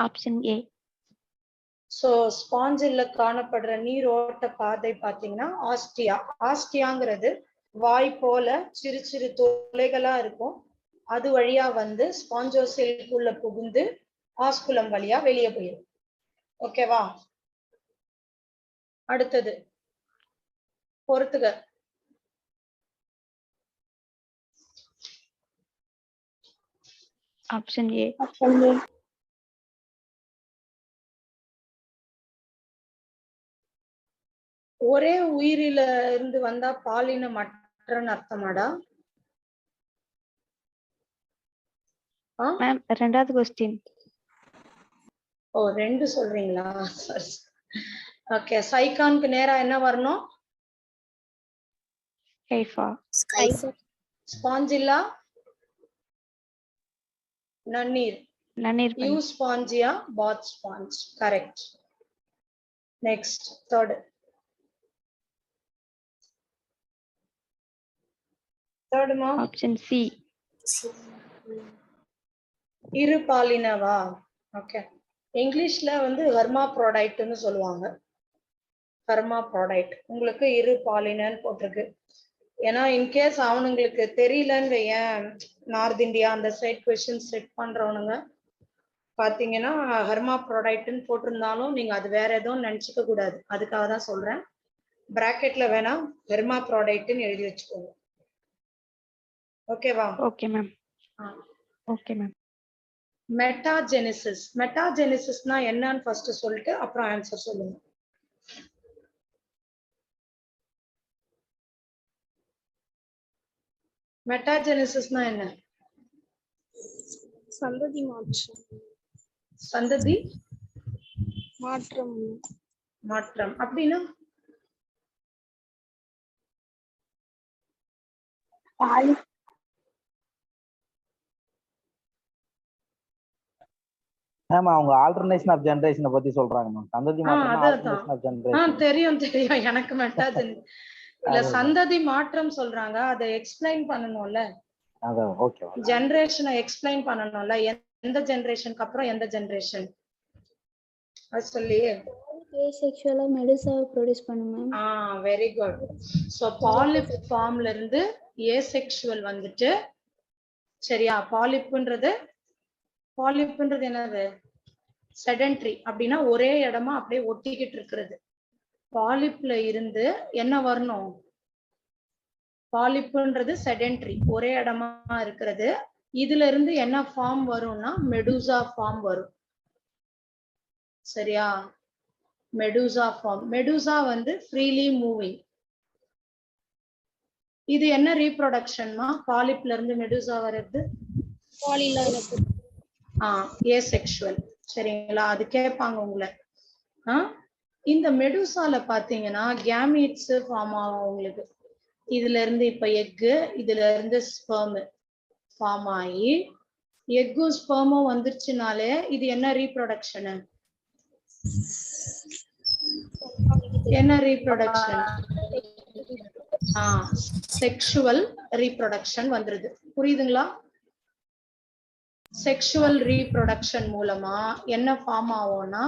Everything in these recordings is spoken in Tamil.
Option A. ஸோ ஸ்பாஞ்சில் காணப்படுற நீரோட்ட பாதை பார்த்தீங்கன்னா ஆஸ்டியா. ஆஸ்டியாங்கிறது வாய் போல சிறு சிறு துளைகளா இருக்கும். அது வழியா வந்து ஸ்பாஞ்சோசெல்குள்ள புகுந்து ஆஸ்குலம் வழியா வெளியே போயிடும். ஓகேவா? அடுத்தது பொறுத்துக. Option A. ஒரே உயிரில இருந்து வந்தா பாலின மற்றன்னு அர்த்தமாடா? மேம் ரெண்டாவது क्वेश्चन. ஓ, ரெண்டு சொல்றீங்களா? ஓகே, சைக்கானுக்கு நேரா என்ன வரணும்? ஸ்கைஃபா. ஸ்பாஞ்சில்லா நன்னீர். நன்னீர் பனி. Euspongia bath sponge. Correct. Next தேர்டுமா? Option C. இரு பாலினவா? ஓகே. இங்கிலீஷ்ல வந்து ஹெர்மாப்ரோடைட்னு சொல்லுவாங்க. ஹெர்மாப்ரோடைட். உங்களுக்கு இரு பாலினன்னு போட்டிருக்கு. ஏன்னா இன்கேஸ் அவனுங்களுக்கு தெரியலன்னு வையேன், நார்த் இந்தியா அந்த சைட் கொஸ்டின் செட் பண்றவனுங்க பாத்தீங்கன்னா ஹெர்மாப்ரோடைட்னு போட்டிருந்தாலும் நீங்க அது வேற எதுவும் நினைச்சுக்க கூடாது. அதுக்காக தான் சொல்றேன். பிராக்கெட்ல வேணா ஹெர்மாப்ரோடைட்னு எழுதி வச்சுக்கோங்க. ஓகேவா? Okay ma'am. Okay ma'am. Metagenesis. மெட்டாஜெனிசிஸ்னா என்னன்னு ஃபர்ஸ்ட் சொல்லிட்டு அப்புறம் ஆன்சர் சொல்லுங்க. மெட்டாஜெனிசிஸ்னா என்ன? சந்ததி மாற்றம். சந்ததி மாற்றம். மாற்றம் அப்படின்னா மேம் அவங்க ஆல்டர்னேஷன் ஆஃப் ஜெனரேஷனை பத்தி சொல்றாங்க மேம். சந்ததி மாற்றம் ஆல்டர்னேஷன் ஆஃப் ஜெனரேஷன். தெரியும் எனக்கு மெட்டாஜெனிசிஸ் இல்ல சந்ததி மாற்றம் சொல்றாங்க. அதை எக்ஸ்பிளைன் பண்ணணும்ல. அதான் ஓகே. ஜெனரேஷனை எக்ஸ்பிளைன் பண்ணணும்ல. எந்த ஜெனரேஷனுக்கு அப்புறம் எந்த ஜெனரேஷன் அது சொல்லியே. ஏசெக்சுவலா மெடுசாவை ப்ரொடியூஸ் பண்ணும். Very good. சோ பாலிப் ஃபார்ம்ல இருந்து ஏசெக்சுவல் வந்துட்டு, சரியா? பாலிப்ன்றது என்னது? செடென்ட்ரி. அப்படின்னா ஒரே இடமா அப்படியே ஒட்டிக்கிட்டு இருக்கிறது. பாலிப்ல இருந்து என்ன வரணும்? பாலிப்ன்றது செடென்ட்ரி, ஒரே இடமா இருக்கிறது. இதுல இருந்து என்ன ஃபார்ம் வரும்னா மெடூசா ஃபார்ம் வரும். சரியா? Medusa form. மெடூசா வந்து ஃப்ரீலி மூவிங். இது என்ன ரீப்ரொடக்ஷன்மா? பாலிப்ல இருந்து மெடூசா வர்றது ஏசெக்சுவல். சரிங்களா? அது கேட்பாங்க உங்களை. இந்த மெடூசால பாத்தீங்கன்னா கேமீட்ஸ் ஃபார்ம் ஆகும் உங்களுக்கு. இதுல இருந்து இப்ப எக்கு, இதுல இருந்து ஸ்பெர்ம் ஃபார்ம் ஆகி, எக்கும் ஸ்பெர்மும் வந்துருச்சுனாலே இது என்ன ரீப்ரொடக்ஷன்? என்ன ரீப்ரொடக்ஷன்? செக்ஷுவல் ரீப்ரொடக்ஷன் வந்துருது. புரியுதுங்களா? செக்ஷுவல் ரீப்ரொடக்ஷன் மூலமா என்ன ஃபார்ம் ஆகும்னா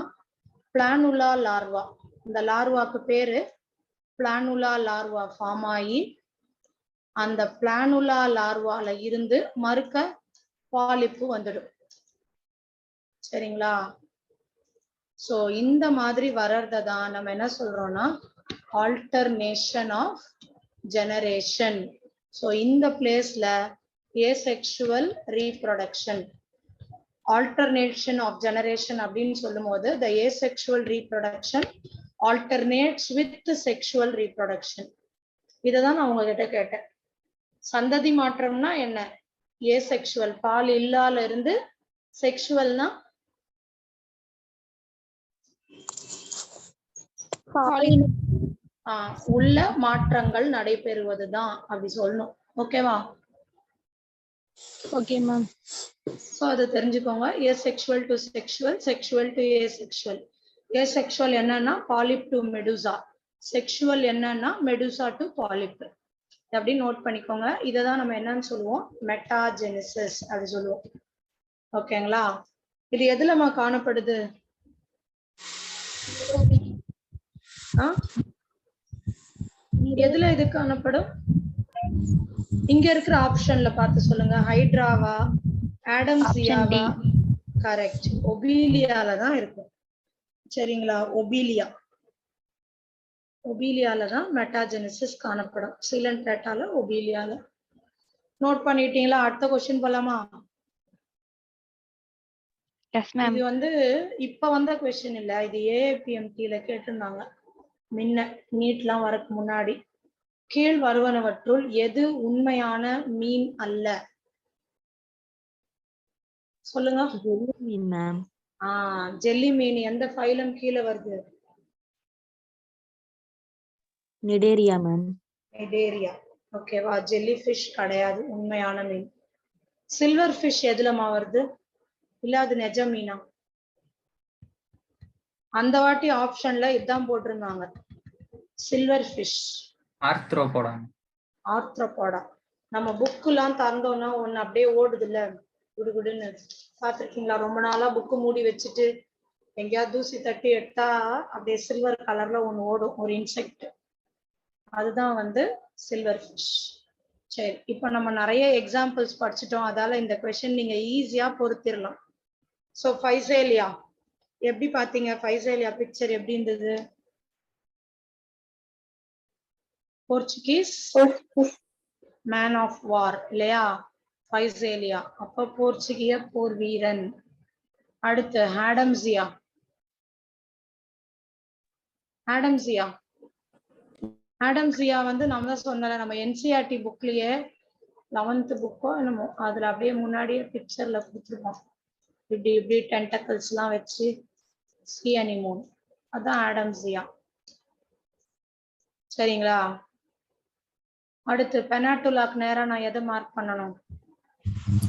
பிளானுலா லார்வா. இந்த லார்வாக்கு பேரு பிளானுலா லார்வா ஃபார்ம் ஆகி, அந்த பிளானுலா லார்வால இருந்து மறுக்க பாலிப்பு வந்துடும். சரிங்களா? சோ இந்த மாதிரி வர்றதான் நம்ம என்ன சொல்றோம்னா ஆல்டர்னேஷன் ஆஃப் ஜெனரேஷன். சோ இந்த பிளேஸ்ல asexual reproduction, alternation of generation அப்படின்னு சொல்லும் போது the asexual reproduction alternates with sexual reproduction. இததான் நான் உங்ககிட்ட கேட்டேன். சந்ததி மாற்றம்னா என்ன? ஏசெக்சுவல், பால் இல்லால இருந்து செக்சுவல்னா உள்ள மாற்றங்கள் நடைபெறுவதுதான் அப்படி சொல்லணும். ஓகேவா? Okay ma'am. சோ அது தெரிஞ்சுக்கோங்க. Asexual to sexual, sexual to asexual. Asexual என்னன்னா பாலிப் டு மெடூசா, செக்சுவல் என்னன்னா மெடூசா டு பாலிப். அப்படி நோட் பண்ணிக்கோங்க. இததான் நம்ம என்னன்னு சொல்லுவோம்? மெட்டாஜெனிசிஸ் அப்படி சொல்லுவோம். ஓகேங்களா? இது எதுலமா காணப்படுது? எதுல இது காணப்படும்? இங்க இருக்கிற ஆப்ஷன்ல பார்த்து சொல்லுங்க. ஹைட்ராவா, ஆடம்ஸியாவா? கரெக்ட், ஒபீலியால தான் இருக்கும். சரிங்களா? ஒபீலியால தான் மெட்டாஜெனிசிஸ் காணப்படும். சீலன்ட்ரேட்டால, ஒபீலியால. நோட் பண்ணிட்டீங்களா? அடுத்த கொஸ்டின் போலாமா? Yes ma'am. இது வந்து இப்ப வந்த கொஸ்டின் இல்ல, இது ஏஏபிஎம்டில கேட்டிருந்தாங்க முன்ன, நீட்லாம் வரக்கு முன்னாடி. கீழ் வருவனவற்றுள் எது உண்மையான மீன் அல்ல? சொல்லுங்க. ஜெல்லி மீன் மேம். ஜெல்லி மீன் எந்த ஃபைலம் கீழே வருது? நிடேரியா மேம். நிடேரியா. ஓகேவா? ஜெல்லி ஃபிஷ் கிடையாது உண்மையான மீன். சில்வர் ஃபிஷ் எதுலமா வருது? இல்ல அது நெஜ மீனா? அந்த வாட்டி ஆப்ஷன்ல இதான் போட்டிருந்தாங்க, சில்வர் ஃபிஷ். ஆர்த்ரோபோடா. ஆர்த்ரோபோடா. நம்ம புக்குலாம் திறந்தோம்னா ஒண்ணு அப்படியே ஓடுது இல்ல, குடுகுடுன்னு. பாத்திருக்கீங்களா? ரொம்ப நாளா புக்கு மூடி வச்சுட்டு எங்கேயாவது தூசி தட்டி எடுத்தா அப்படியே சில்வர் கலர்ல ஒண்ணு ஓடும், ஒரு இன்செக்ட். அதுதான் வந்து சில்வர் ஃபிஷ். சரி, இப்ப நம்ம நிறைய எக்ஸாம்பிள்ஸ் படிச்சுட்டோம், அதால இந்த கொஸ்டின் நீங்க ஈஸியா பொறுத்திடலாம். சோ ஃபைசேலியா எப்படி பாத்தீங்க? ஃபைசேலியா பிக்சர் எப்படி இருந்தது? போர்ச்சுகீஸ் மேன் ஆஃப் வார் இல்லையா? ஃபைசேலியா அப்ப போர்ச்சுகிய போர் வீரன். அடுத்து ஆடம்ஸியா. ஆடம்ஸியா வந்து நம்ம தான் சொன்னல, நம்ம என்சிஆர்டி புக்லயே 11th புக்கோ என்னமோ அதுல அப்படியே முன்னாடியே பிக்சர்ல கொடுத்துருப்போம். இப்படி இப்படி டென்டக்கிள்ஸ் எல்லாம் வச்சு சி அனிமோன், அதான் ஆடம்ஸியா. சரிங்களா? அடுத்து பெனாட்டுலாக்கு நேரா நான் எதை மார்க் பண்ணணும்?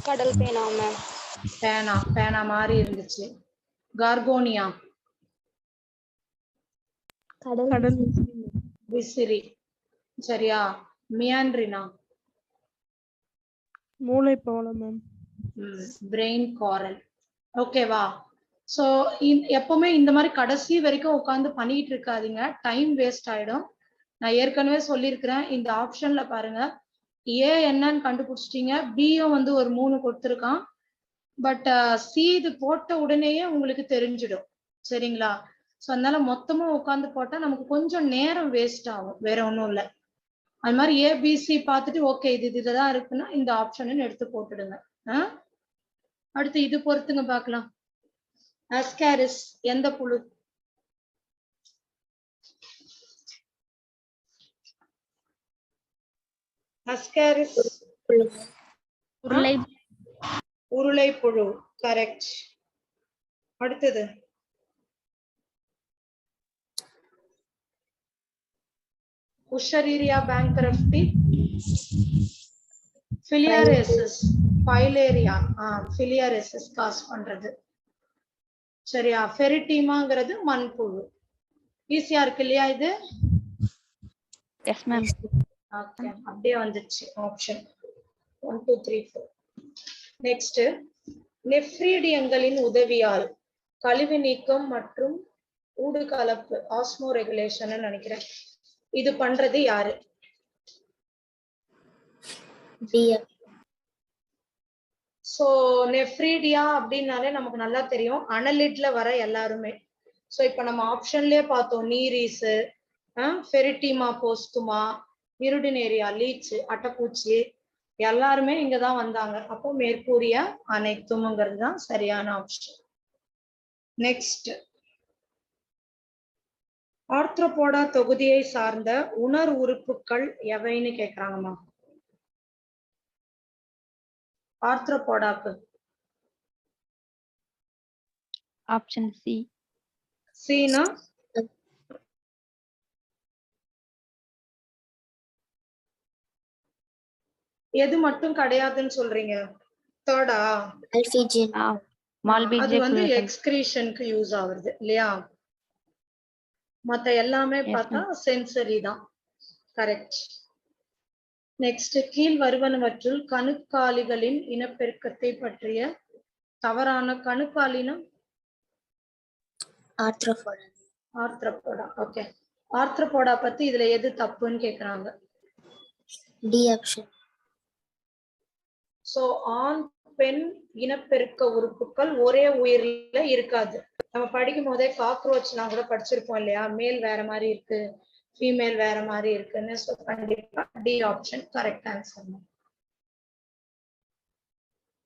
கடல் பேனா மேம். பேனா மாதிரி இருந்துச்சு. கார்கோனியா. கடல் விசிறி. சரியா? மியான்ட்ரினா. மூளை போல மேம். பிரெயின் காரல். ஓகேவா? சோ எப்பவுமே இந்த மாதிரி கடைசி வரைக்கும் உட்காந்து பண்ணிட்டு இருக்காதீங்க, டைம் வேஸ்ட் ஆயிடும். நான் ஏற்கனவே சொல்லியிருக்கிறேன், இந்த ஆப்ஷன்ல பாருங்க, ஏ என்னன்னு கண்டுபிடிச்சிட்டீங்க, பியும் வந்து ஒரு 3 கொடுத்துருக்கான். பட் சி இது போட்ட உடனேயே உங்களுக்கு தெரிஞ்சிடும். சரிங்களா? ஸோ அதனால மொத்தமா உட்காந்து போட்டா நமக்கு கொஞ்சம் நேரம் வேஸ்ட் ஆகும், வேற ஒன்றும் இல்லை. அது மாதிரி ஏபிசி பார்த்துட்டு ஓகே இது இதுதான் இருக்குன்னா இந்த ஆப்ஷன் எடுத்து போட்டுடுங்க. அடுத்து இது பொறுத்துங்க பார்க்கலாம். அஸ்காரிஸ் எந்த புழு? அஸ்காரிஸ் உருளை புழு. கரெக்ட். அடுத்தது உஷரீரியா பேங்க்ரப்டி. ஃபிலியாரிசிஸ் பைலேரியா. ஃபிலியாரிசிஸ் காஸ் பண்றது. சரியா? ஃபெரிட்டிமாங்கிறது மண்புழு. ஈஸியா இருக்கு இல்லையா இது? Yes ma'am. ஓகே, அப்படியே வந்துச்சு ஆப்ஷன் 1 2 3 4. நெக்ஸ்ட், நெஃப்ரீடியங்களின் உதவியால் கழிவு நீக்கம் மற்றும் ஊடு கலப்பு ஆஸ்மோ ரெகுலேஷன் நினைக்கிறேன். இது பண்றது யாரு? சோ நெஃப்ரீடியா அப்படின்னாலே நமக்கு நல்லா தெரியும், அனலிட்ல வர எல்லாருமே. சோ இப்ப நம்ம ஆப்ஷன்லயே பார்த்தோம், நீரீஸ், ஃபெரிட்டிமா போஸ்துமா, இருடினேரியா லீச் அட்டைப்பூச்சி எல்லாருமே இங்கதான் வந்தாங்க. அப்போ மேற்கூறிய அனைத்தும்ங்கிறது தான் சரியான ஆப்ஷன். நெக்ஸ்ட், ஆர்த்ரோபோடா தொகுதியை சார்ந்த உணர் உறுப்புகள் எவைன்னு கேக்குறாங்கம்மா. ஆர்த்ரோபோடாக்கு ஆப்ஷன் சி. சீனா? எது மட்டும் கிடையாதுன்னு சொல்றீங்க? தேர்டா? அது வந்து எக்ஸ்கிரீஷனுக்கு யூஸ் ஆகுது இல்லையா? மத்த எல்லாமே பார்த்தா சென்சரி தான். கரெக்ட். நெக்ஸ்ட், கீழ் வருவனவற்றுள் கணுக்காலிகளின் இனப்பெருக்கத்தை பற்றிய தவறான கணுக்காலினம் ஆர்த்ரோபோடா. ஆர்த்ரோபோடா. ஓகே, ஆர்த்ரோபோடா பத்தி இதுல எது தப்புன்னு கேக்குறாங்க. D option. சோ ஆண் பெண் இனப்பெருக்க உறுப்புகள் ஒரே உயிரில இருக்காது. நம்ம படிக்கும் போதே காக்ரோச்லாம் கூட படிச்சிருப்போம் இல்லையா, மேல் வேற மாதிரி இருக்கு ஃபீமேல் வேற மாதிரி இருக்குன்னு. சோ கண்டிப்பா D option correct answer.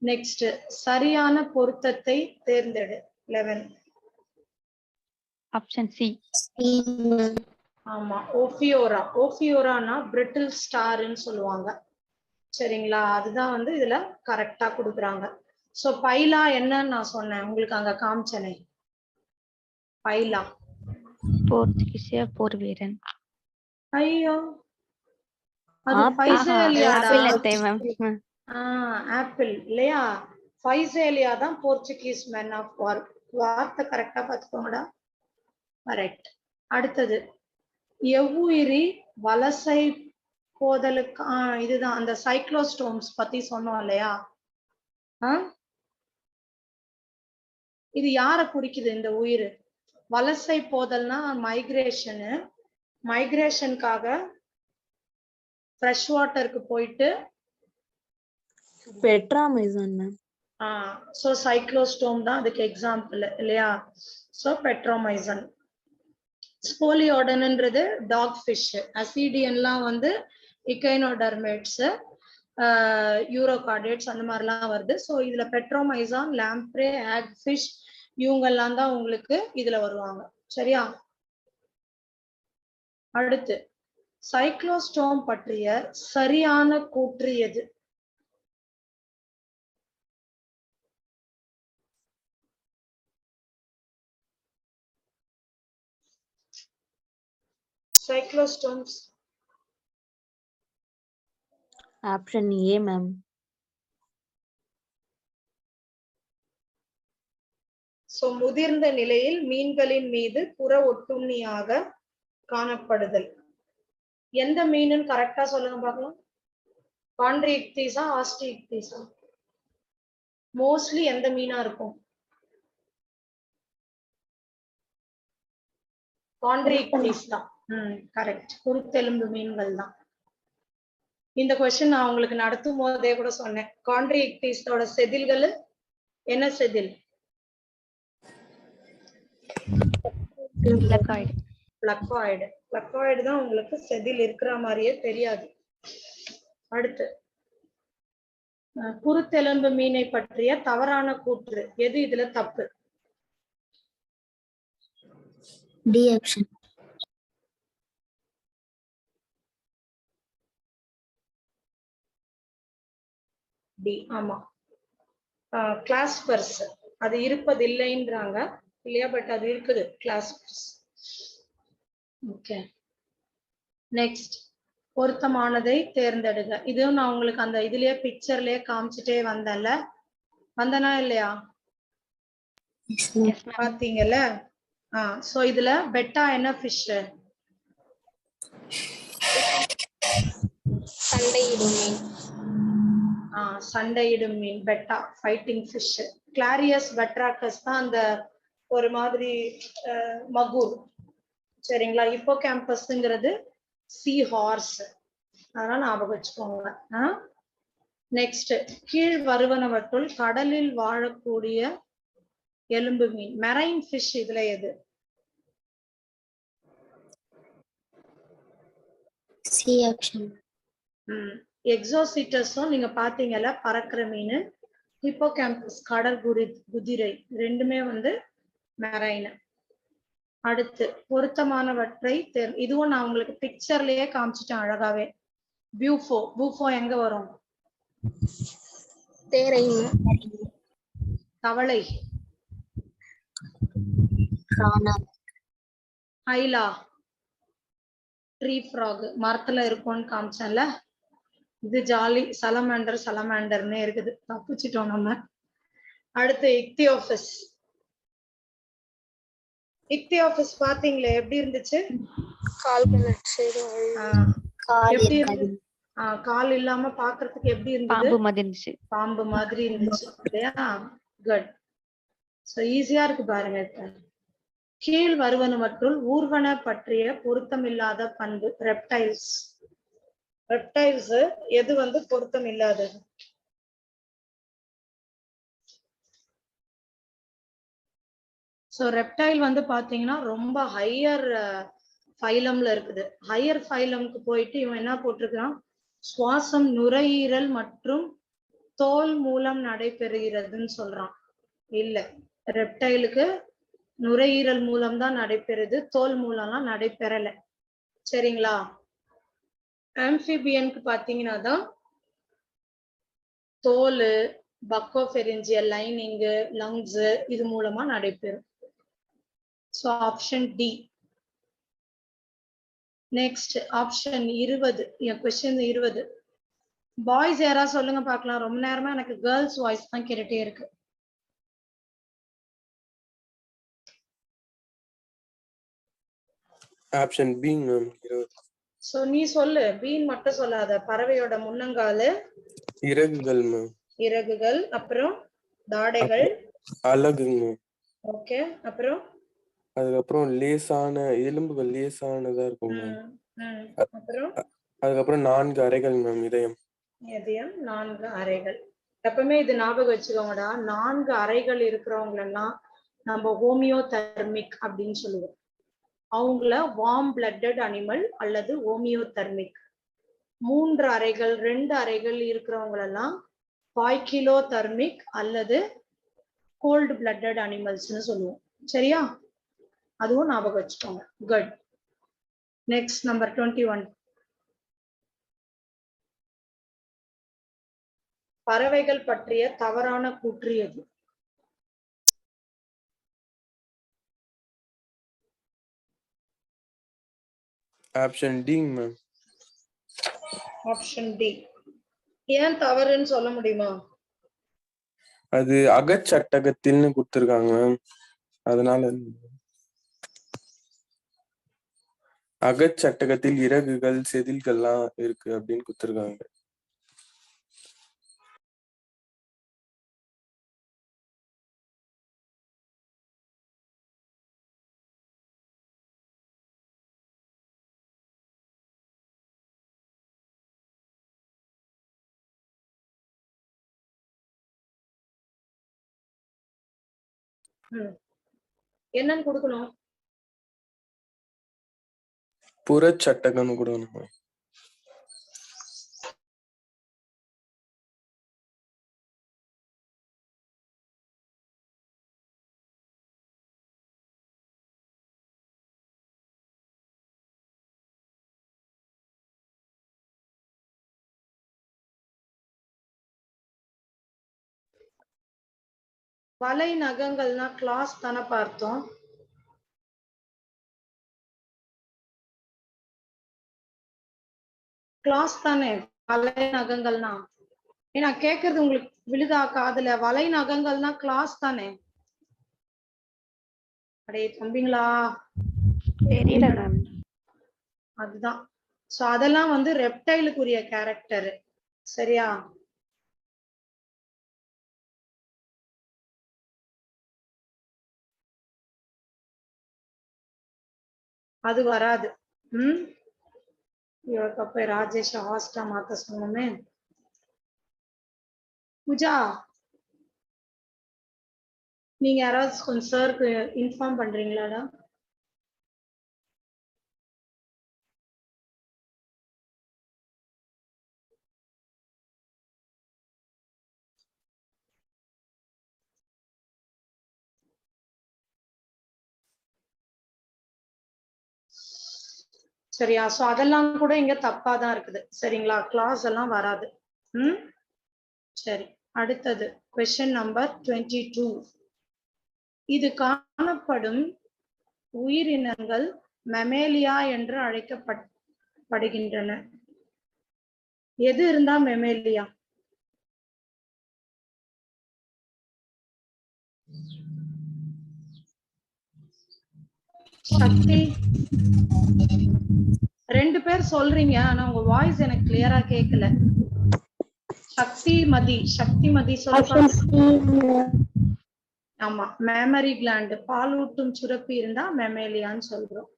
Next, சரியான பொருத்தத்தை தேர்ந்தெடு. 11. Option C. ஆமா, ஓபியோரா. ஓபியோரானா பிரிட்டில் ஸ்டார்ன்னு சொல்லுவாங்க. சரிங்களா, அதுதான் வந்து இதுல கரெக்டா கொடுக்குறாங்க. சோ பைலா என்னன்னு நான் சொன்னேன் உங்களுக்கு அங்க காமிச்சனே. பைலா போர்ச்சுகீசிய போர் வீரன். ஐயோ, அது ஆப்பிள். பைசேலியாடா. ஆப்பிள் அத்தை மேம். ஆப்பிள் இல்லையா, பைசேலியா தான் போர்ச்சுகீஸ் மேன் ஆஃப் வார். வார்த்தை கரெக்டா பாத்துக்கோங்கடா. கரெக்ட். அடுத்தது, எவ்வுயிரி வலசை போதலுக்கு இதுதான் அந்த சைக்ளோஸ்டோம்ஸ் பத்தி சொன்னோம் இல்லையா. இது யார குறிக்குது இந்த உயிர்? வலசை போதல்னா மைக்ரேஷனு. மைக்ரேஷனுக்காக ஃப்ரெஷ் வாட்டருக்கு போயிட்டு பெட்ராமைசான் மேம். சோ சைக்ளோஸ்டோம் தான் அதுக்கு எக்ஸாம்பிள் இல்லையா. So Petromyzon. ஸ்போலியோடன்ன்றது டாக் ஃபிஷ். அசிடியன்லாம் வந்து இக்கைனோடர்மேட்ஸ், யூரோகார்டேட்ஸ் அந்த மாதிரிலாம் வருது. ஸோ இதுல பெட்ரோமைசான், லாம்ப்ரே, ஆக் ஃபிஷ் இவங்கெல்லாம் தான் உங்களுக்கு இதுல வருவாங்க. சரியா. அடுத்து, சைக்ளோஸ்டோம் பற்றிய சரியான கூற்று எது? Cyclostomes. Option A ma'am. So முதிர்ந்த நிலையில் மீன்களின் மீது புற ஒட்டுண்ணியாக காணப்படுதல். எந்த மீனுன்னு கரெக்டா சொல்லுங்க பார்க்கலாம். கான்ட்ரிக்டிஸா ஆஸ்ட்ரிக்டிஸா? மோஸ்ட்லி எந்த மீனா இருக்கும்? கான்ட்ரிக்டிஸ் தான். கரெக்ட். குருத்தெலும்பு மீன்கள் தான். இந்த கொஸ்டின் நான் உங்களுக்கு நடத்தும் போதே கூட சொன்னேன். கான்ட்ரிக்டிஸோட செதில்கள் என்ன செதில்? பிளக்காய்டு. பிளக்காய்டு தான் உங்களுக்கு செதில் இருக்கிற மாதிரியே தெரியாது. அடுத்து, குருத்தெலும்பு மீனை பற்றிய தவறான கூற்று எது இதுல தப்பு? D option. டி. ஆமா, கிளாஸ்பர்ஸ் அது இருப்பதில்லைன்றாங்க இல்லையா, பட் அது இருக்குது கிளாஸ்பர்ஸ். ஓகே. நெக்ஸ்ட், பொருத்தமானதை தேர்ந்தெடுங்க. இதுவும் நான் உங்களுக்கு அந்த இதுலயே பிக்சர்லயே காமிச்சிட்டே வந்தேன்ல, வந்தனா இல்லையா? பாத்தீங்கல்ல. சோ இதுல பெட்டா என்ன ஃபிஷ்? சண்டையிடும் மீன். சண்டையிடும் மீன் பெட்டா, ஃபைட்டிங் ஃபிஷ். கிளாரியஸ் வெட்ராக்கஸ் தான் அந்த ஒரு மாதிரி மகூர். சரிங்களா. இப்போ கேம்பஸ்ங்கிறது சி ஹார்ஸ், அதனால ஞாபகம் வச்சுக்கோங்க. நெக்ஸ்ட், கீழ் வருவனவற்றுள் கடலில் வாழக்கூடிய எலும்பு மீன் மெரைன் ஃபிஷ் இதுல எது? C option. எக்ஸோசிட்டஸும் நீங்க பாத்தீங்கல்ல பறக்கிற மீன், ஹிப்போகேம்பஸ் கடல் குதிரை, ரெண்டுமே வந்து மெரைன். அடுத்து, பொருத்தமானவற்றை இதுவும் நான் உங்களுக்கு பிக்சர்லயே காமிச்சிட்டேன் அழகாவே. பியூஃபோ. பூஃபோ எங்க வரும்? தேரை. தவளை. ஹைலா ட்ரீ ஃப்ராக், மரத்துல இருக்கும்னு காமிச்சேன்ல. இது ஜாலி சலமாண்டர்னே இருக்குது, தப்பிச்சிட்டோம் நம்ம. அடுத்து, இக்தியோபஸ். இக்தியோபஸ் பாத்தீங்களே எப்படி இருந்துச்சு? எப்படி இருந்துச்சு? கால் இல்லாம பாக்குறதுக்கு எப்படி இருந்தது? பாம்பு மாதிரி இருந்துச்சு. பாம்பு மாதிரி இருந்துச்சு இல்லையா. குட். சோ ஈஸியா இருக்கு பாருங்க. இப்ப கீழ் வருவனவற்றுள் ஊர்வன பற்றிய பொருத்தமில்லாத பண்பு ரெப்டைல்ஸ். ரெப்டைல்ஸ் எது வந்து பொருத்தம் இல்லாதது? ஸோ ரெப்டைல் வந்து பாத்தீங்கன்னா ரொம்ப ஹையர் ஃபைலம்ல இருக்குது. ஹையர் ஃபைலம்க்கு போயிட்டு இவன் என்ன போட்டிருக்கான்? சுவாசம் நுரையீரல் மற்றும் தோல் மூலம் நடைபெறுகிறதுன்னு சொல்றான். இல்ல, ரெப்டைலுக்கு நுரையீரல் மூலம் தான் நடைபெறுது, தோல் மூலம்லாம் நடைபெறல. சரிங்களா? ஆம்பிபியனுக்கு பாத்தீங்கன்னா தான் தோல், பக்கோபெரிஞ்சியல் லைனிங்கு, லங்ஸ் இது மூலமா நடைபெறும். So option D. Next option 20. Question 20. Boys யாராவது சொல்லுங்க பார்க்கலாம். ரொம்ப நேரமா எனக்கு கேர்ள்ஸ் வாய்ஸ் தான் கேட்டுட்டே இருக்கு. Option P ma'am. சோ நீ சொல்லு. பீன் மட்டும் சொல்லாத. பறவையோட முன்னங்காலு, இறகுகள் மேம். இறகுகள், அப்புறம் தாடைகள், அலகுங்க. ஓகே. அப்புறம் அதுக்கப்புறம் லேசான எலும்புகள், லேசானதா இருக்கும் மேம். அப்புறம் அதுக்கப்புறம் 4 அறைகள் மேம். இதயம். இதயம் 4 அறைகள். எப்பவுமே இது ஞாபகம் வச்சுக்கோங்கடா. 4 அறைகள் இருக்கிறவங்களெல்லாம் நம்ம ஹோமியோதெர்மிக் அப்படின்னு சொல்லுவோம். அவங்கள வார்ம் பிளட்டட் அனிமல் அல்லது ஹோமியோதெர்மிக். 3 அறைகள் 2 அறைகள் இருக்கிறவங்களெல்லாம் பாய்கிலோதெர்மிக் அல்லது கோல்டு பிளட்டட் அனிமல்ஸ்னு சொல்லுவோம். சரியா? அதுவும் ஞாபகம் வச்சுக்கோங்க. குட். Next number 21. பறவைகள் பற்றிய தவறான கூற்று எது? Option D ma'am. Option D. ஏன் தவறுன்னு சொல்ல முடியுமா? அது அகச்சட்டகத்தில்னு கொடுத்திருக்காங்க மேம். அதனால அகச்சட்டகத்தில் இறகுகள், செதில்கள்லாம் இருக்கு அப்படின்னு கொடுத்திருக்காங்க. என்னன்னு கொடுக்கணும்? புறச்சட்டகம்னு கொடுக்கணும். வலை நகங்கள்னா கிளாஸ் தானே பார்த்தோம். கிளாஸ் தானே வலை நகங்கள்னா. ஏன்னா கேக்குறது உங்களுக்கு விழுதா காதுல? வலை நகங்கள்னா கிளாஸ் தானே. அடே தம்பிங்களா, தெரியல மேம். அதுதான். சோ அதெல்லாம் வந்து ரெப்டைலுக்குரிய கேரக்டர். சரியா? அது வராது. இவருக்கு அப்ப ராஜேஷ் ஹாஸ்டா மாத்த சொன்னோமே. பூஜா, நீங்க யாராவது கொஞ்சம் சாருக்கு இன்ஃபார்ம் பண்றீங்களாடா? சரியா? சோ அதெல்லாம் கூட இங்க தப்பா தான் இருக்குது. சரிங்களா? கிளாஸ் எல்லாம் வராது. சரி, அடுத்தது கொஸ்டின் நம்பர் 22. இது காணப்படும் உயிரினங்கள் மெமேலியா என்று அழைக்கப்படுகின்றன. எது இருந்தா மெமேலியா? சக்தி, 2 பேர் சொல்றீங்க, ஆனா உங்க வாய்ஸ் எனக்கு கிளியரா கேட்கல. சக்தி மதி சொல்லுங்க. ஆமா, மேமரி கிளாண்ட் பாலூட்டும் சுரப்பி இருந்தா மெமேலியான்னு சொல்றோம்.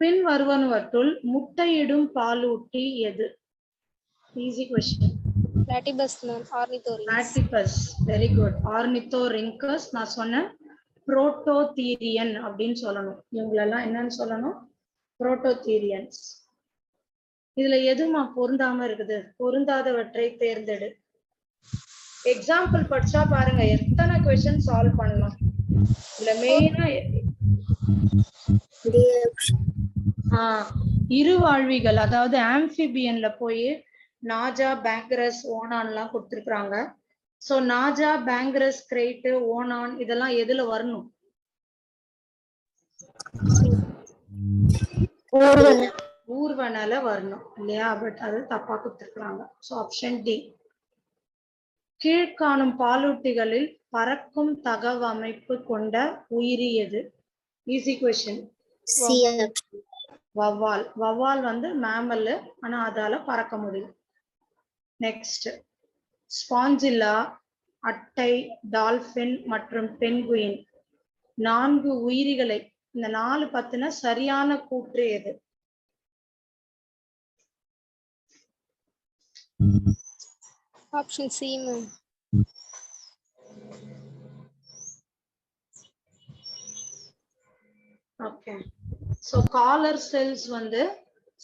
பின் வருவனவற்றுள் முட்டையிடும் பாலூட்டி எது? Easy question. Platypus ma'am. Ornithorynx. Platypus, very good. Ornithorhynchus நான் சொன்னேன். புரோட்டோதீரியன் அப்படின்னு சொல்லணும். இவங்களெல்லாம் என்னன்னு சொல்லணும்? புரோட்டோதீரியன்ஸ். இதுல எதுமா பொருந்தாம இருக்குது? பொருந்தாதவற்றை தேர்ந்தெடு. எக்ஸாம்பிள் படிச்சா பாருங்க எத்தனை கொஸ்டின் சால்வ் பண்ணலாம். இல்ல மெயினா D option. இருவாழ்விகள் அதாவது ஆம்பிபியன்ல போய் நாஜா, பேங்கரஸ், ஓனான்லாம் கொடுத்துருக்காங்க. சோ நாஜா, பேங்கரஸ், கிரேட், ஓனான் இதெல்லாம் எதுல வரணும்? ஊர்வனால வரணும் இல்லையா? பட் அது தப்பா கொடுத்துருக்காங்க. So option D. கீழ்காணும் பாலூட்டிகளில் பறக்கும் தகவமைப்பு கொண்ட உயிரி எது? Easy question. C option. வவ்வால். வவ்வால் வந்து மேமல், ஆனா அதால பறக்க முடியும். நெக்ஸ்ட், ஸ்பாஞ்சில்லா, அட்டை, டால்பின் மற்றும் பென்குயின் 4 உயிரிகளை இந்த 4 பத்தின சரியான கூற்று எது? Option C ma'am. Okay. So collar cells வந்து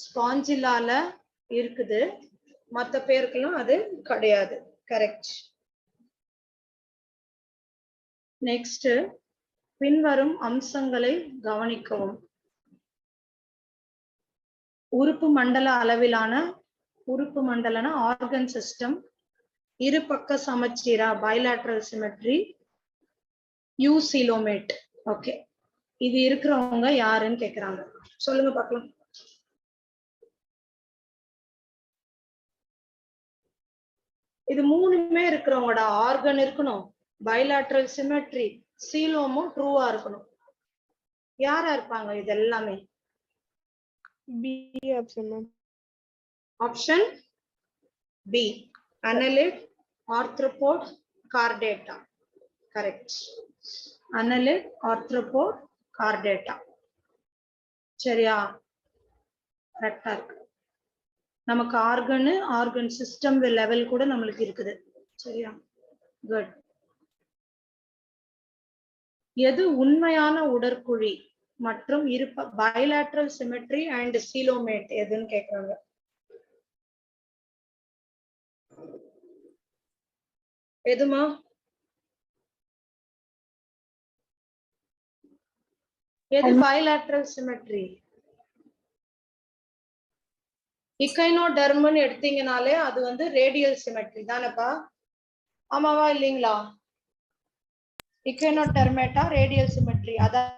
ஸ்பாஞ்சிலால இருக்குது, மத்த பேருக்கெல்லாம் அது கிடையாது. கரெக்ட். நெக்ஸ்ட், பின்வரும் அம்சங்களை கவனிக்கவும். உறுப்பு மண்டல அளவிலான உறுப்பு மண்டலன ஆர்கன் சிஸ்டம், இருபக்க சமச்சீரா பைலேட்ரல் சிமெட்ரி, யூசிலோமேட். ஓகே, இது இருக்கிறவங்க யாருன்னு கேக்குறாங்க. சொல்லுங்க பார்க்கலாம். இது மூணுமே இருக்கிறவங்களோட ஆர்கன் இருக்கணும், பைலேட்ரல் சிமெட்ரி, சீலோமும் ட்ரூவா இருக்கணும். யாரா இருப்பாங்க இது எல்லாமே? B option ma'am. Option B. Annelid, arthropod, Chordata. Correct. Annelid, arthropod, Chordata. சரியா? கரெக்டா இருக்கு. நமக்கு ஆர்கன் சிஸ்டம் லெவல் கூட நம்மளுக்கு இருக்குது. சரியா? குட். எது உண்மையான உடற்குழி மற்றும் பைலேட்ரல் சிமெட்ரி அண்ட் சீலோமேட் எதுன்னு கேக்குறாங்க. எதுமா? எது பைலேட்ரல் சிமெட்ரி? இக்கைனோடெர்ம்னு எடுத்தீங்கனாலே அது வந்து ரேடியல் சிமெட்ரி தானப்பா? ஆமாவா இல்லீங்களா? இக்கைனோடெர்மேட்டா ரேடியல் சிமெட்ரி. அதான்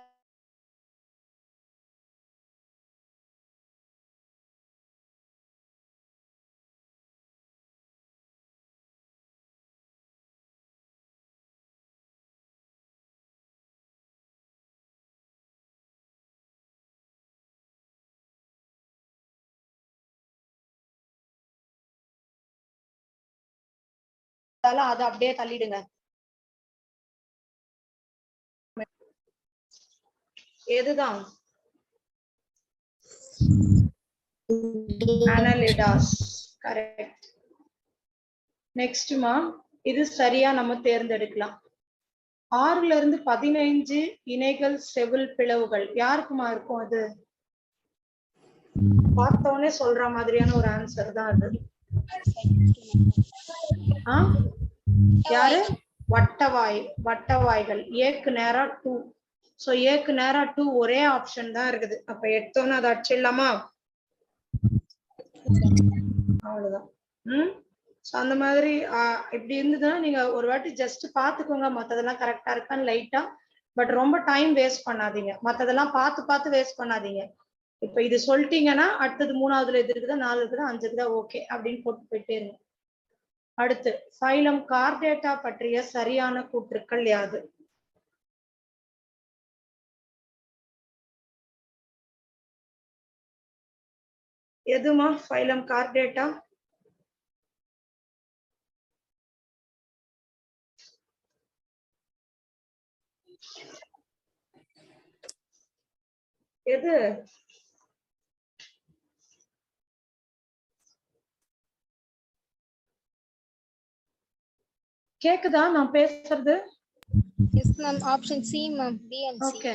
அதை அப்படியே தள்ளிடுங்க. எதுதான்? அனலிடாஸ். கரெக்ட். நெக்ஸ்ட்மா, இது சரியா நம்ம தேர்ந்தெடுக்கலாம். 6ல இருந்து 15 இணைகள் செவில் பிளவுகள் யாருக்குமா இருக்கும்? அது பார்த்தோன்னே சொல்ற மாதிரியான ஒரு ஆன்சர் தான் அது. யாரு? வட்டவாய்கள். ஏக்கு நேரா 2. சோ ஏக்கு நேரா 2 ஒரே ஆப்ஷன் தான் இருக்குது. அப்ப எடுத்தோன்னு அதை அடிச்சிடலாமா? அவ்வளவுதான். அந்த மாதிரி இப்படி இருந்ததுன்னா நீங்க ஒரு வாட்டி ஜஸ்ட் பாத்துக்கோங்க, மத்ததெல்லாம் கரெக்டா இருக்கான்னு லைட்டா. பட் ரொம்ப டைம் வேஸ்ட் பண்ணாதீங்க, மத்ததெல்லாம் பார்த்து வேஸ்ட் பண்ணாதீங்க. இப்ப இது சொல்லிட்டீங்கன்னா அடுத்தது 3வதுல எது இருக்குதா, 4 இருக்குதா, 5 இருக்குதா, ஓகே அப்படின்னு போட்டு போயிட்டே இருங்க. அடுத்து, ஃபைலம் கார்டேட்டா பற்றிய சரியான கூற்றுக்கள் யாது? எதுமா ஃபைலம் கார்டேட்டா? எது கேக்குதா நான் பேசுறது? Yes ma'am. Option C ma'am. B and C. Okay.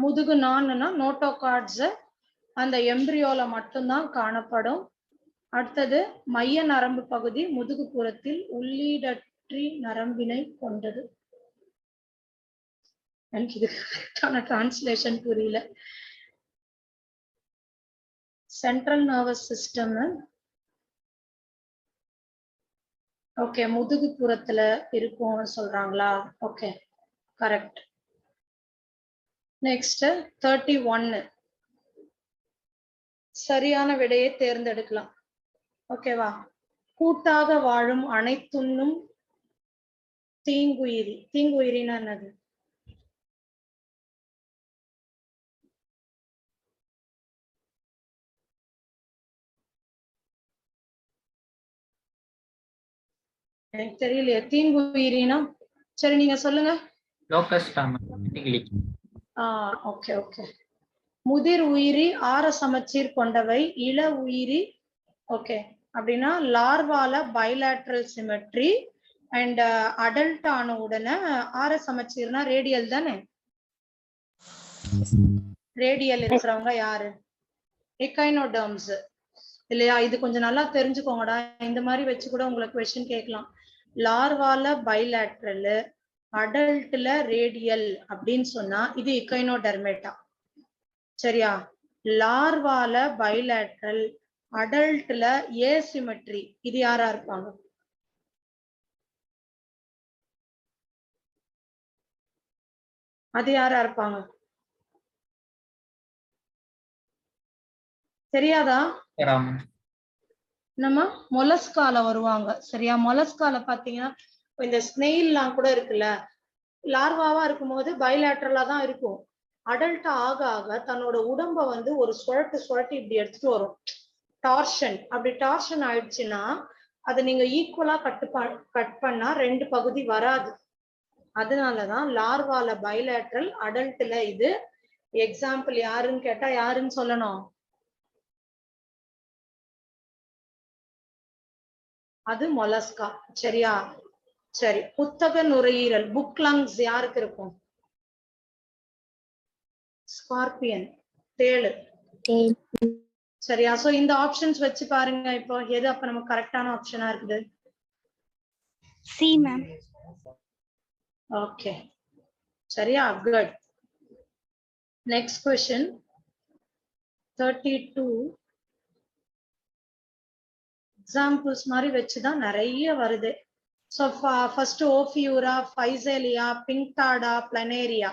முதுகு நான்னா நோட்டோகார்ட்ஸ் அந்த எம்பிரியோல மட்டும்தான் காணப்படும். அடுத்தது மைய நரம்பு பகுதி முதுகு புறத்தில் உள்ளீடற்றி நரம்பினை கொண்டது. எனக்கு இது கரெக்டான டிரான்ஸ்லேஷன் புரியல. Central nervous system. ஓகே, முதுகு புறத்துல இருக்கும்னு சொல்றாங்களா? Okay, correct. நெக்ஸ்ட் 31. சரியான விடையை தேர்ந்தெடுக்கலாம். ஓகேவா? கூட்டாக வாழும் அனைத்துண்ணும் தீங்குயிரி. தீங்குயிரின்னா என்னது? எனக்கு தெரியலையே. தீங்குயிரினா சரி நீங்க சொல்லுங்க. Okay okay. முதிர் உயிரி ஆர சமச்சீர் கொண்டவை. இள உயிரி ஓகே அப்படின்னா லார்வால பைலேட்ரல் சிமெட்ரி அண்ட் அடல்ட் ஆன உடனே ஆர சமச்சீர்னா ரேடியல் தானே? ரேடியல் இருக்கிறவங்க யாரு? எக்கைனோடர்ம்ஸ் இல்லையா? இது கொஞ்சம் நல்லா தெரிஞ்சுக்கோங்கடா. இந்த மாதிரி வச்சு கூட உங்களுக்கு क्वेश्चन கேட்கலாம். லார்வால பைலேட்ரல், அடல்ட்ல ரேடியல் அப்படின்னு சொன்னா இது எக்கைனோடெர்மேட்டா. சரியா? லார்வால பைலேட்ரல், அடல்ட்ல ஏசிமெட்ரி இது யாரா இருப்பாங்க? அது யாரா இருப்பாங்க? தெரியாதா? நம்ம மொலஸ்கால வருவாங்க. சரியா? மொலஸ்கால பாத்தீங்கன்னா இந்த ஸ்னெயில்லாம் கூட இருக்குல்ல, லார்வாவா இருக்கும்போது பைலேட்ரலா தான் இருக்கும். அடல்ட் ஆக ஆக தன்னோட உடம்ப வந்து ஒரு சுழட்டி இப்படி எடுத்துட்டு வரும். டார்ஷன். அப்படி டார்ஷன் ஆயிடுச்சுன்னா அதை நீங்க ஈக்குவலா கட் பண்ணா 2 பகுதி வராது. அதனாலதான் லார்வால பைலேட்ரல், அடல்ட்ல இது. எக்ஸாம்பிள் யாருன்னு கேட்டா யாருன்னு சொல்லணும்? அது மொலஸ்கா. சரியா? சரி. புத்தக நுரையீரல் புக் லங்ஸ் யாருக்கு இருக்கும்? ஸ்கார்பியன், தேளு. சரியா? சோ இந்த ஆப்ஷன்ஸ் வச்சு பாருங்க. இப்போ எது அப்ப நமக்கு கரெக்டான ஆப்ஷனா இருக்குது? C ma'am. ஓகே, சரியா? குட். Next question 32. எக்ஸாம்பிள்ஸ் மாதிரி வச்சுதான் நிறைய வருது. So first Ophiura, Physalia, Pinctada, Planaria.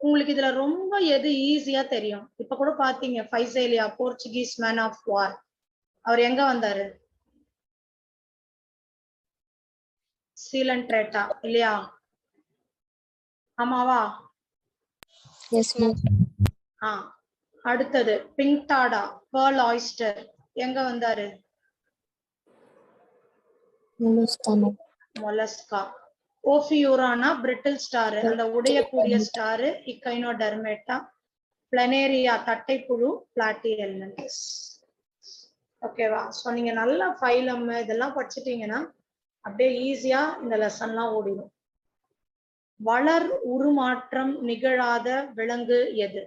உங்களுக்கு இதுல ரொம்ப எது ஈஸியா தெரியும்? இப்ப கூட பாத்தீங்க Physalia, Portuguese man of war. அவர் எங்க வந்தாரு? சீலன் ட்ரேட்டா இல்லையா? ஆமாவா? Yes ma'am. அடுத்தது பிங்டாடா, பேர்ல் ஆயிஸ்டர் எங்க வந்தாரு? மொலஸ்கா. ஓஃபியூரானா பிரிட்டில் ஸ்டார், அந்த உடையக்கூடிய ஸ்டார், இக்கைனோடெர்மேட்டா. Planaria தட்டைப்புழு, Platyhelminthes. ஓகேவா? சோ நீங்க நல்லா ஃபைலம் இதெல்லாம் படிச்சிட்டீங்கன்னா அப்படியே ஈஸியா இந்த லெசன்லாம் ஓடிடும். வளர் உருமாற்றம் நிகழாத விலங்கு எது?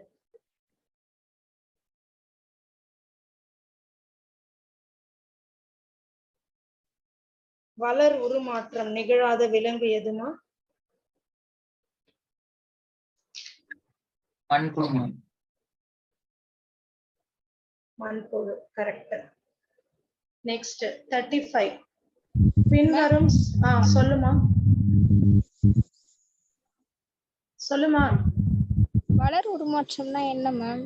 வளர் உருமாற்றம் நிகழாத விலங்கு எதுமா? மண்புழு. கரெக்ட். நெக்ஸ்ட் 35. பின்வரும் சொல்லுமா சொல்லுமா. வளர் உருமாற்றம்னா என்ன மேம்?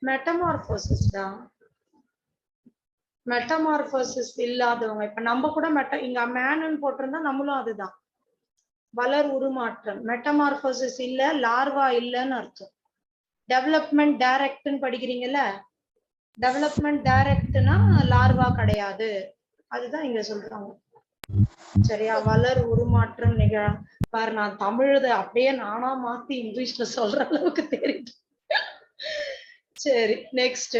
மெட்டமார்போசிஸ் தான். மெட்டமார்போசிஸ் இல்லாதவங்க இப்ப நம்ம கூட இங்க மேனுன்னு போட்டிருந்தா நம்மளும் அதுதான். வளர் உருமாற்றம். மெட்டமார்போசிஸ் இல்ல, லார்வா இல்லன்னு அர்த்தம். டெவலப்மெண்ட் டைரக்ட்னு படிக்கிறீங்கல்ல, டெவலப்மெண்ட் டைரக்ட்னா லார்வா கிடையாது. அதுதான் இங்க சொல்றாங்க. சரியா? வளர் உருமாற்றம் நிகழ பாரு, நான் தமிழத அப்படியே நானா மாத்தி இங்கிலீஷ்ல சொல்ற அளவுக்கு தெரியுது. சரி, நெக்ஸ்ட்.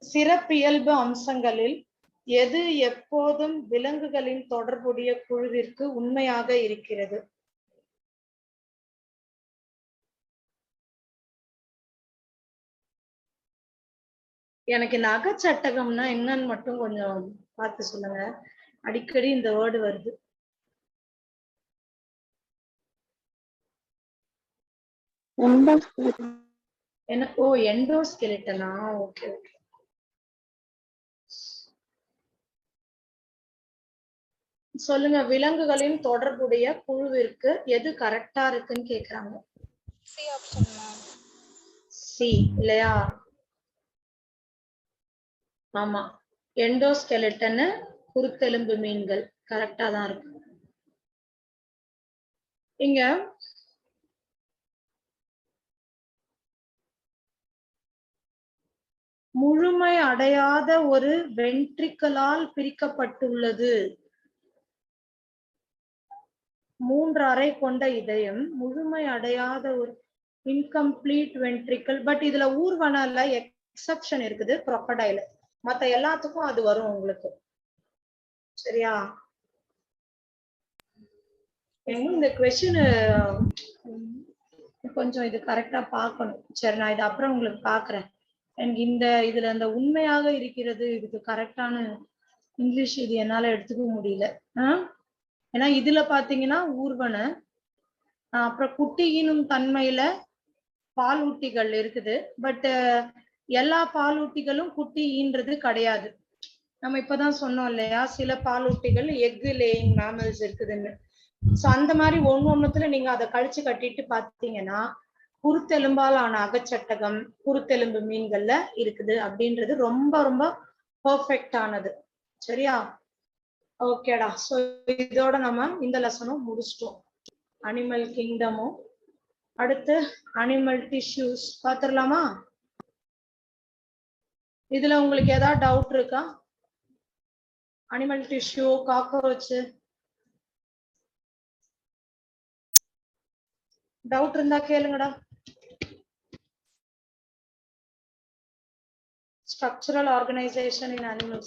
சிறப்பியல்பு அம்சங்களில் எது எப்போதும் விலங்குகளின் தொடர்புடைய குழுவிற்கு உண்மையாக இருக்கிறது? எனக்கு இந்த அகச்சட்டகம்னா என்னன்னு மட்டும் கொஞ்சம் பார்த்து சொல்லுங்க. அடிக்கடி இந்த வேர்டு வருது. என்ன? ஓ, எண்டோஸ்கெலிட்டனா? Okay okay. சொல்லுங்க, விலங்குகளின் தொடர்புடைய குழுவிற்கு எது கரெக்டா இருக்குன்னு கேக்குறாங்க. C option ma'am. சி இல்லையா? ஆமா, எண்டோஸ்கெலிட்டன் குருத்தெலும்பு மீன்கள் கரெக்டா தான் இருக்கு. இங்க முழுமை அடையாத ஒரு வென்ட்ரிக்கலால் பிரிக்கப்பட்டுள்ளது. 3 அறை கொண்ட இதயம் முழுமை அடையாத ஒரு இன்கம்ப்ளீட் வென்ட்ரிக்கல். பட் இதுல ஊர்வனல எக்ஸெப்ஷன் இருக்குது, crocodile. மத்த எல்லாத்துக்கும் அது வரும் உங்களுக்கு. சரியா? இந்த கொஸ்டின் கொஞ்சம் இது கரெக்டா பார்க்கணும். சரி, நான் இது அப்புறம் உங்களுக்கு பாக்குறேன். எனக்கு இதுல அந்த உண்மையாக இருக்கிறது இதுக்கு கரெக்டான இங்கிலீஷ் இது என்னால எடுத்துக்க முடியல. ஏன்னா இதுல பாத்தீங்கன்னா ஊர்வன, அப்புறம் குட்டியினும் தன்மையில பாலூட்டிகள் இருக்குது. பட் எல்லா பாலூட்டிகளும் குட்டி ஈன்றது கிடையாது. நம்ம இப்பதான் சொன்னோம் இல்லையா, சில பாலூட்டிகள் எக் லேயிங் மேமல்ஸ் இருக்குதுன்னு. சோ அந்த மாதிரி ஒண்ணுத்துல நீங்க அதை கழிச்சு கட்டிட்டு பாத்தீங்கன்னா குருத்தெலும்பால் ஆன அகச்சட்டகம் குருத்தெலும்பு மீன்கள்ல இருக்குது அப்படின்றது ரொம்ப ரொம்ப பெர்ஃபெக்ட் ஆனது. சரியா? ஓகேடா. சோ இதோட நம்ம இந்த லெசனும் முடிச்சிட்டோம். அனிமல் கிங்டமும் அடுத்து அனிமல் டிஷ்யூஸ் பாத்துடலாமா? இதுல உங்களுக்கு ஏதாவது டவுட் இருக்கா? அனிமல் டிஷ்யூ, காக்ரோச் டவுட் இருந்தா கேளுங்கடா. Structural organization in animals.